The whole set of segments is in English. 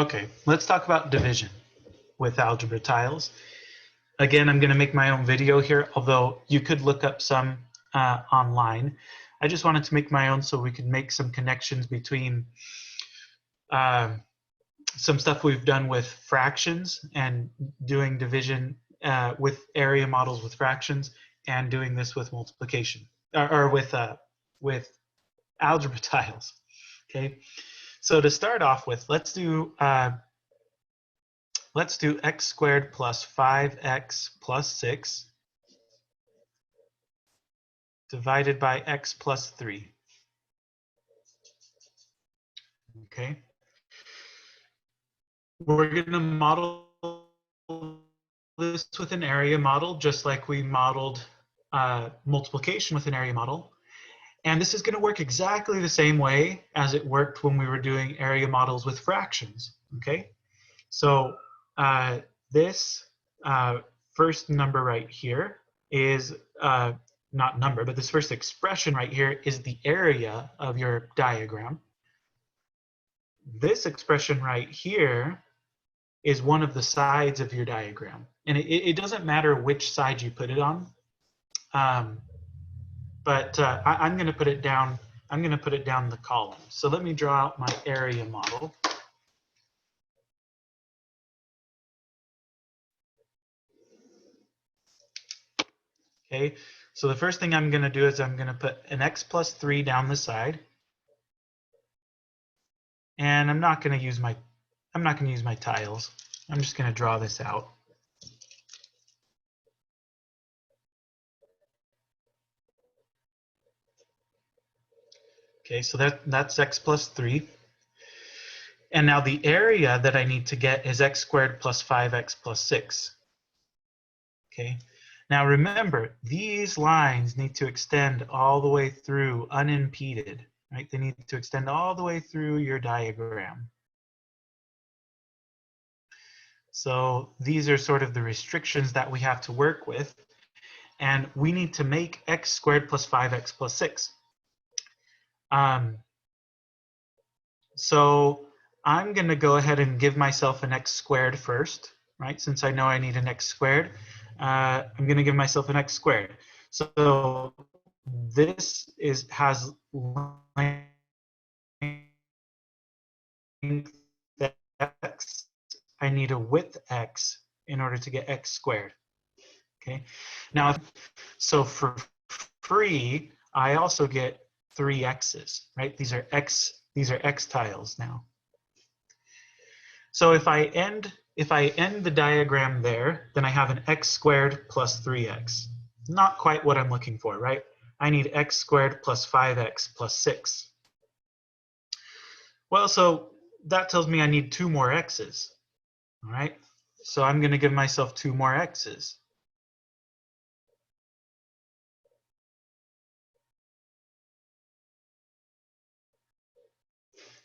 Okay, let's talk about division with algebra tiles. Again, I'm going to make my own video here, although you could look up some online. I just wanted to make my own so we could make some connections between some stuff we've done with fractions and doing division with area models with fractions, and doing this with multiplication or with algebra tiles. Okay, so to start off with, let's do x squared plus 5x plus 6 divided by x plus 3. Okay. We're going to model this with an area model, just like we modeled multiplication with an area model. And this is going to work exactly the same way as it worked when we were doing area models with fractions. Okay. So this first number right here is not number, but this first expression right here is the area of your diagram. This expression right here is one of the sides of your diagram, and it doesn't matter which side you put it on, but I'm going to put it down. I'm going to put it down the column. So let me draw out my area model. Okay, so the first thing I'm going to do is I'm going to put an x plus 3 down the side, and I'm not going to use my tiles. I'm just going to draw this out. Okay, so that's x plus 3. And now the area that I need to get is x squared plus 5x plus 6. Okay, now remember, these lines need to extend all the way through unimpeded, right? They need to extend all the way through your diagram. So these are sort of the restrictions that we have to work with. And we need to make x squared plus 5x plus 6. So I'm going to go ahead and give myself an x squared first, right? Since I know I need an x squared, I'm going to give myself an x squared. So this has length x. I need a width x in order to get x squared. Okay. Now, so for free, I also get 3 x's, right? These are x tiles now. So if I end the diagram there, then I have an x squared plus 3x. Not quite what I'm looking for, right? I need x squared plus 5x plus 6. Well, so that tells me I need 2 more x's. All right? So I'm going to give myself 2 more x's.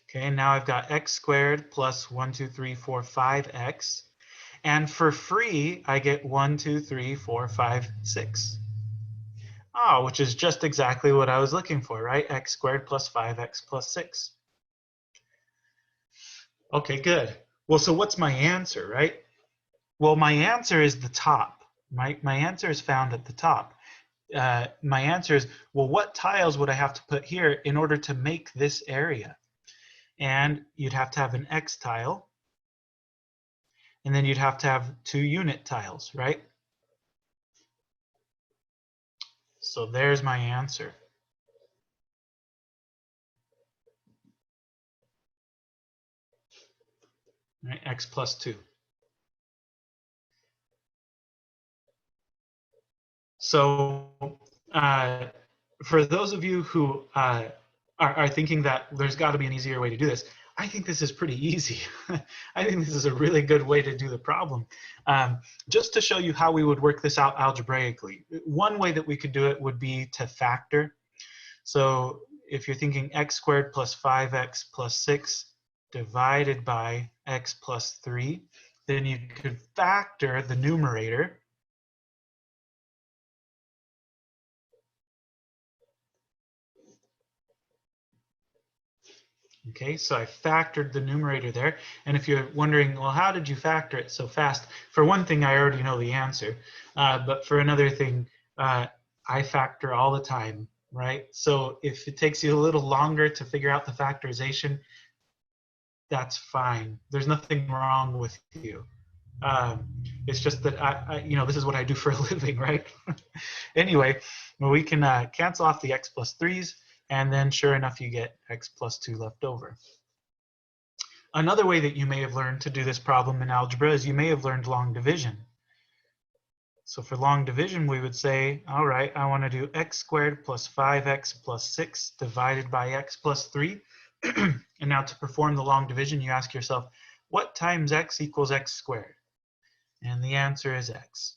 Okay, now I've got x squared plus 1, 2, 3, 4, 5x. And for free, I get 1, 2, 3, 4, 5, 6. Oh, which is just exactly what I was looking for, right? X squared plus 5x plus 6. Okay, good. Well, so what's my answer, right? Well, my answer is the top. My answer is found at the top. My answer is, well, what tiles would I have to put here in order to make this area? And you'd have to have an X tile, and then you'd have to have 2 unit tiles, right? So there's my answer. Right, X plus 2. So for those of you who are thinking that there's got to be an easier way to do this, I think this is pretty easy. I think this is a really good way to do the problem. Just to show you how we would work this out algebraically, one way that we could do it would be to factor. So if you're thinking x squared plus 5x plus 6 divided by x plus 3, then you could factor the numerator. Okay, so I factored the numerator there. And if you're wondering, well, how did you factor it so fast? For one thing, I already know the answer. But for another thing, I factor all the time, right? So if it takes you a little longer to figure out the factorization, that's fine. There's nothing wrong with you. It's just that this is what I do for a living, right? Anyway, well, we can cancel off the x plus 3's, and then sure enough, you get x plus 2 left over. Another way that you may have learned to do this problem in algebra is you may have learned long division. So for long division, we would say, all right, I want to do x squared plus 5x plus 6 divided by x plus 3. And now to perform the long division, you ask yourself, what times x equals x squared? And the answer is x.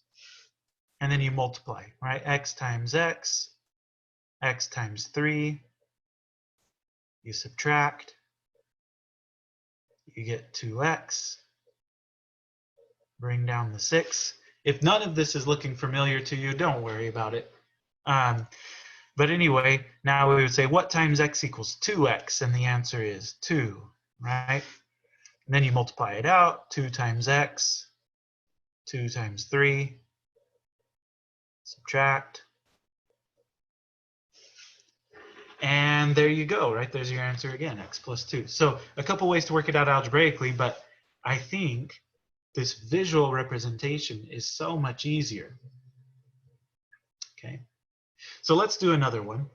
And then you multiply, right? X times x times 3. You subtract. You get 2x. Bring down the 6. If none of this is looking familiar to you, don't worry about it. But anyway, now we would say, what times x equals 2x? And the answer is 2, right? And then you multiply it out. 2 times x, 2 times 3. Subtract. And there you go, right? There's your answer again, x plus 2. So a couple ways to work it out algebraically, but I think this visual representation is so much easier. Okay, so let's do another one.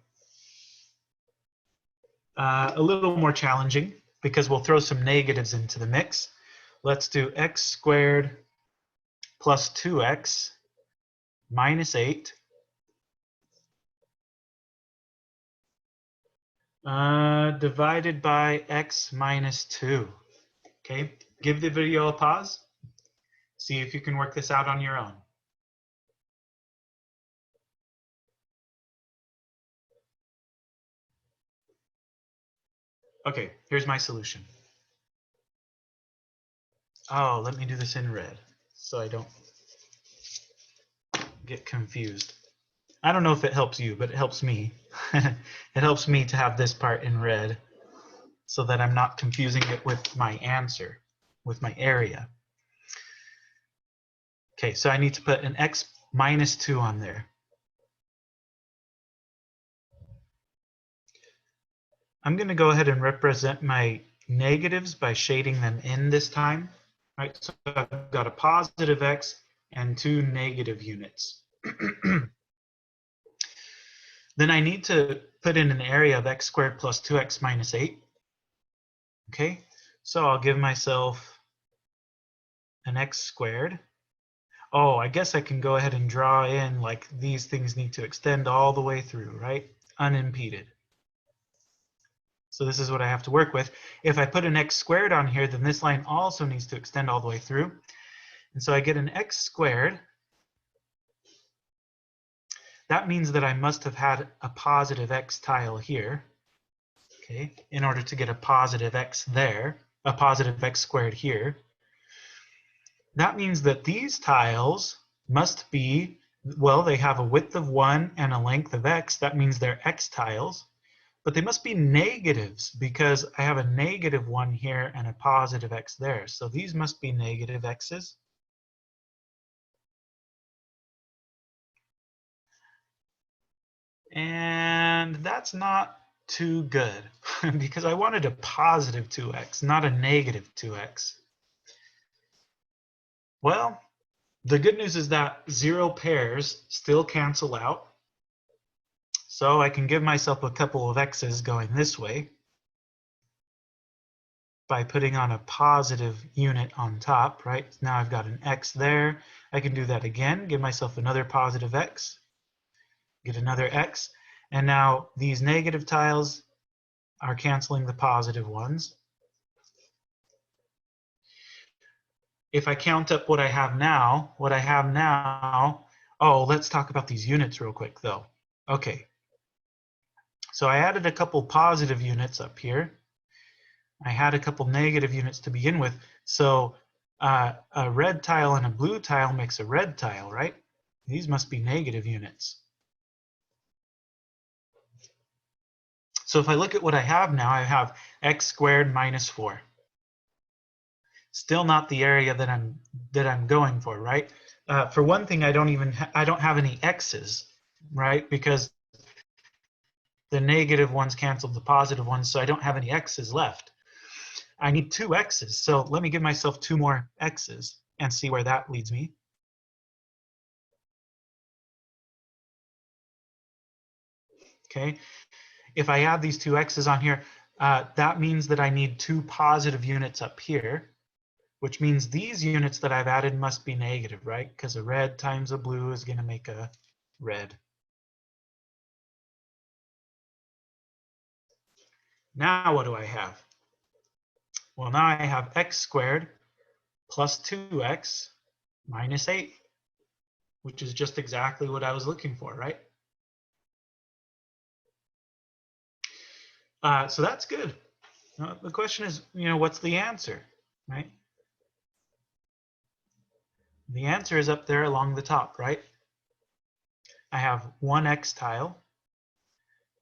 A little more challenging because we'll throw some negatives into the mix. Let's do x squared plus 2x minus 8 divided by x minus 2. Okay, give the video a pause. See if you can work this out on your own. Okay, here's my solution. Oh, let me do this in red so I don't get confused. I don't know if it helps you, but it helps me. It helps me to have this part in red so that I'm not confusing it with my answer, with my area. Okay, so I need to put an x minus 2 on there. I'm going to go ahead and represent my negatives by shading them in this time. Right, so I've got a positive x and 2 negative units. Then I need to put in an area of x squared plus 2x minus 8. Okay, so I'll give myself an x squared. Oh, I guess I can go ahead and draw in like these things need to extend all the way through, right? Unimpeded. So this is what I have to work with. If I put an x squared on here, then this line also needs to extend all the way through. And so I get an x squared. That means that I must have had a positive x tile here, okay, in order to get a positive x there, a positive x squared here. That means that these tiles must be, well, they have a width of 1 and a length of x. That means they're x tiles. But they must be negatives because I have a negative 1 here and a positive x there. So these must be negative x's. And that's not too good because I wanted a positive 2x, not a negative 2x. Well, the good news is that 0 pairs still cancel out. So I can give myself a couple of x's going this way by putting on a positive unit on top, right? Now I've got an x there. I can do that again, give myself another positive x, get another x, and now these negative tiles are canceling the positive ones. If I count up what I have now, oh, let's talk about these units real quick though. Okay, so I added a couple positive units up here. I had a couple negative units to begin with. So a red tile and a blue tile makes a red tile, right? These must be negative units. So if I look at what I have now, I have x squared minus 4. Still not the area that I'm going for, right? For one thing, I don't have any x's, right? Because the negative ones canceled the positive ones, so I don't have any x's left. I need 2 x's, so let me give myself 2 more x's and see where that leads me. Okay, if I add these 2 x's on here, that means that I need 2 positive units up here, which means these units that I've added must be negative, right? Because a red times a blue is going to make a red. Now what do I have? Well, now I have x squared plus 2x minus 8, which is just exactly what I was looking for, right? So that's good. The question is, what's the answer, right? The answer is up there along the top, right? I have 1 x tile,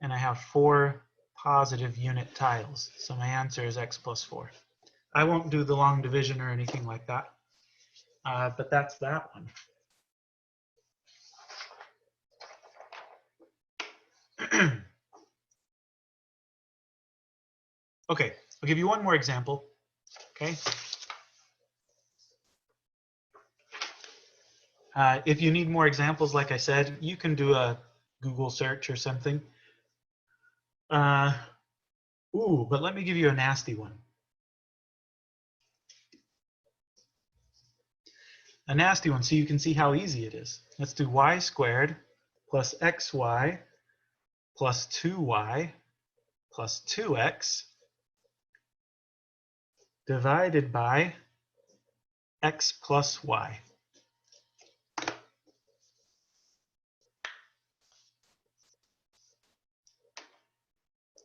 and I have 4 positive unit tiles. So my answer is x plus 4. I won't do the long division or anything like that, but that's that one. Okay, I'll give you one more example, okay? If you need more examples, like I said, you can do a Google search or something. But let me give you a nasty one. A nasty one so you can see how easy it is. Let's do y squared plus xy plus 2y plus 2x divided by x plus y.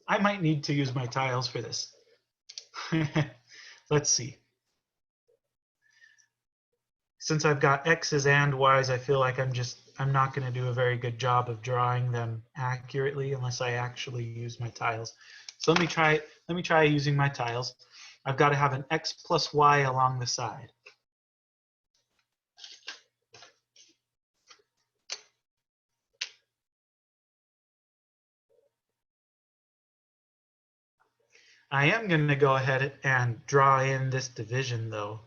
I might need to use my tiles for this. Let's see. Since I've got x's and y's, I feel like I'm not going to do a very good job of drawing them accurately unless I actually use my tiles. So let me try using my tiles. I've got to have an x plus y along the side. I am going to go ahead and draw in this division though,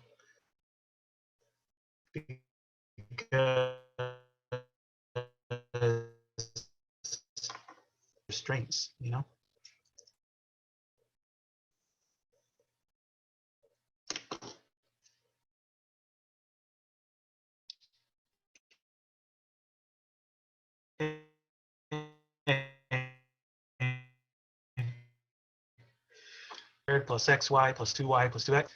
because restraints, plus xy plus 2y plus 2x.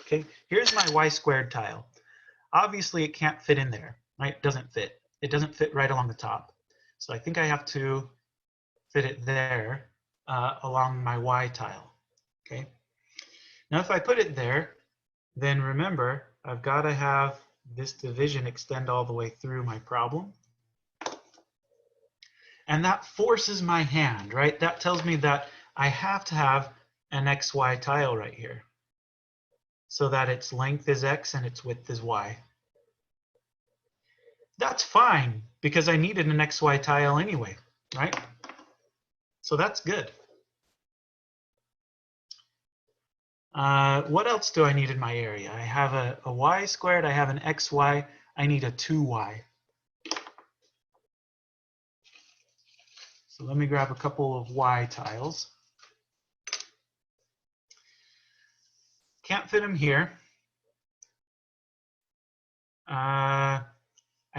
Okay, here's my y squared tile. Obviously, it can't fit in there, right? It doesn't fit. It doesn't fit right along the top. So I think I have to fit it there along my y tile. Okay. Now, if I put it there, then remember, I've got to have this division extend all the way through my problem. And that forces my hand, right? That tells me that I have to have an xy tile right here so that its length is x and its width is y. That's fine because I needed an xy tile anyway, right? So that's good. What else do I need in my area? I have a y squared, I have an xy, I need a 2y. So let me grab a couple of y tiles. Can't fit them here. I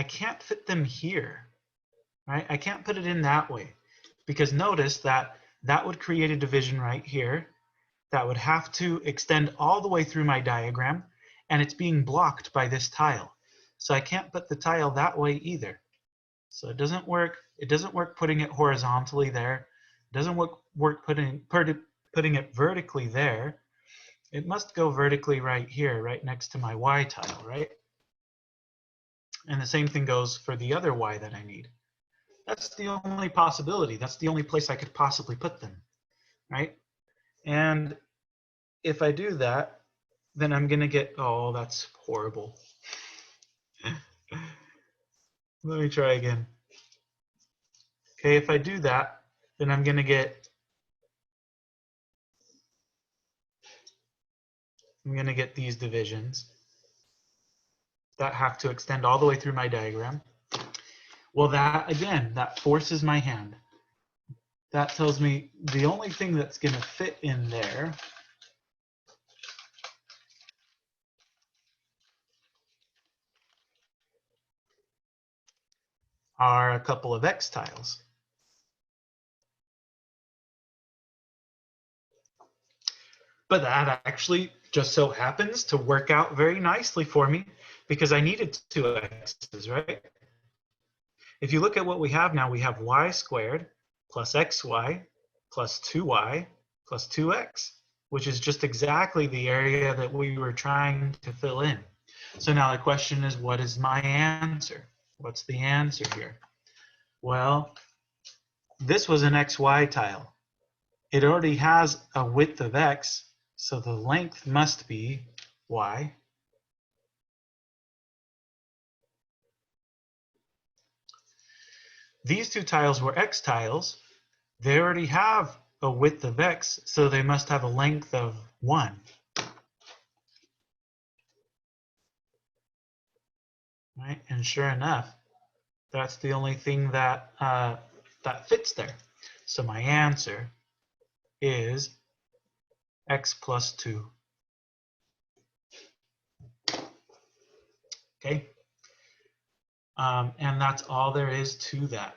can't fit them here, right? I can't put it in that way because notice that that would create a division right here that would have to extend all the way through my diagram, and it's being blocked by this tile. So I can't put the tile that way either. So it doesn't work. It doesn't work putting it horizontally there. It doesn't work putting it vertically there. It must go vertically right here, right next to my y tile, right? And the same thing goes for the other y that I need. That's the only possibility. That's the only place I could possibly put them. right? And if I do that, then I'm going to get, oh, that's horrible. Let me try again. Okay, if I do that, then I'm going to get these divisions that have to extend all the way through my diagram. Well, that, again, that forces my hand. That tells me the only thing that's going to fit in there are a couple of X tiles. But that actually just so happens to work out very nicely for me because I needed 2 x's, right? If you look at what we have now, we have y squared plus xy plus 2y plus 2x, which is just exactly the area that we were trying to fill in. So now the question is, what is my answer? What's the answer here? Well, this was an xy tile. It already has a width of x, so the length must be y. These 2 tiles were x tiles. They already have a width of x, so they must have a length of 1. Right? And sure enough, that's the only thing that that fits there. So my answer is x plus 2. Okay? And that's all there is to that.